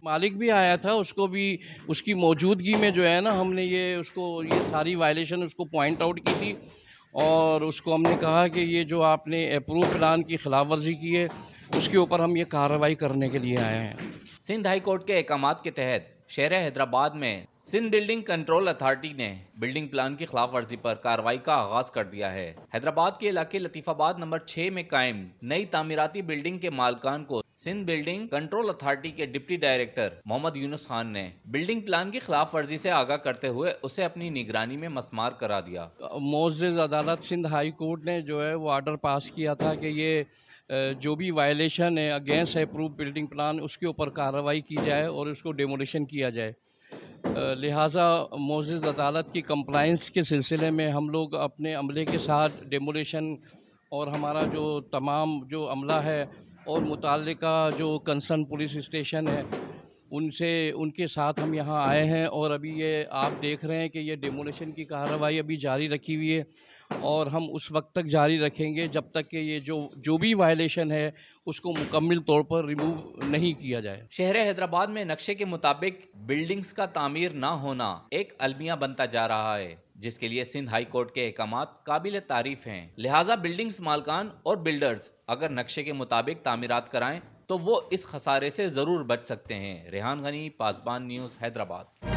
मालिक भी आया था, उसको भी उसकी मौजूदगी में जो है ना हमने ये सारी वायलेशन उसको पॉइंट आउट की थी और उसको हमने कहा कि ये जो आपने अप्रूव प्लान की खिलाफ वर्जी की है उसके ऊपर हम ये कार्रवाई करने के लिए आए हैं। सिंध हाई कोर्ट के अहकामात के तहत शहर हैदराबाद में सिंध बिल्डिंग कंट्रोल अथॉरिटी ने बिल्डिंग प्लान की खिलाफ वर्जी पर कार्रवाई का आगाज कर दिया है। हैदराबाद के इलाके लतीफाबाद नंबर 6 में कायम नई तामीराती बिल्डिंग के मालकान को सिंध बिल्डिंग कंट्रोल अथॉरिटी के डिप्टी डायरेक्टर मोहम्मद यूनुस खान ने बिल्डिंग प्लान की खिलाफ वर्जी से आगाह करते हुए उसे अपनी निगरानी में मस्मार करा दिया। मोअज़्ज़ज़ अदालत सिंध हाई कोर्ट ने जो है वो आर्डर पास किया था कि ये जो भी वायलेशन है अगेंस्ट अप्रूव बिल्डिंग प्लान उसके ऊपर कार्रवाई की जाए और उसको डेमोलिशन किया जाए। लिहाजा मोअज़्ज़ज़ अदालत की कंप्लाइंस के सिलसिले में हम लोग अपने अमले के साथ डेमोलिशन और हमारा जो तमाम जो अमला है और मुतल्लिका जो कंसर्न पुलिस स्टेशन है उनके साथ हम यहाँ आए हैं और अभी ये आप देख रहे हैं कि ये डेमोलिशन की कार्रवाई अभी जारी रखी हुई है और हम उस वक्त तक जारी रखेंगे जब तक कि ये जो भी वायलेशन है उसको मुकम्मल तौर पर रिमूव नहीं किया जाए। शहर हैदराबाद में नक्शे के मुताबिक बिल्डिंग्स का तामीर ना होना एक अलमिया बनता जा रहा है, जिसके लिए सिंध हाई कोर्ट के अहकामात काबिल तारीफ हैं। लिहाजा बिल्डिंग्स मालकान और बिल्डर्स अगर नक्शे के मुताबिक तामीरात कराएं तो वो इस खसारे से जरूर बच सकते हैं। रेहान गनी, पासबान न्यूज़, हैदराबाद।